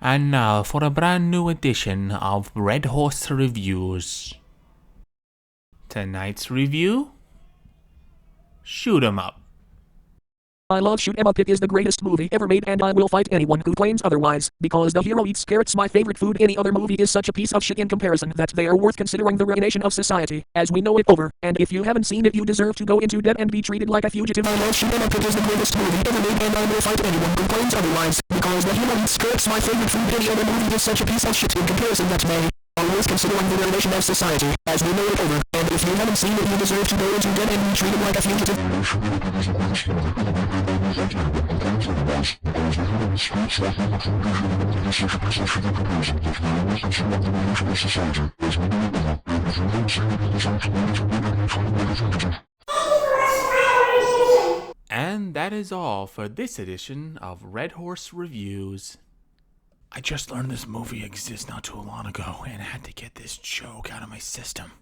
And now for a brand new edition of Red Horse Reviews. Tonight's review? Shoot 'em up. I love Shoot 'em Up. It is the greatest movie ever made, and I will fight anyone who claims otherwise, because the hero eats carrots, my favorite food. Any other movie is such a piece of shit in comparison that they are worth considering the ruination of society as we know it over, and if you haven't seen it you deserve to go into debt and be treated like a fugitive. I love Shoot 'em Up. It is the greatest movie ever made, and I will fight anyone who claims otherwise, because the hero eats carrots, my favorite food. Any other movie is such a piece of shit in comparison that they are worth considering the ruination of society as we know it over, and if you haven't seen it you deserve to go into debt and be treated like a fugitive. And that is all for this edition of Red Horse Reviews. I just learned this movie exists not too long ago, and I had to get this joke out of my system.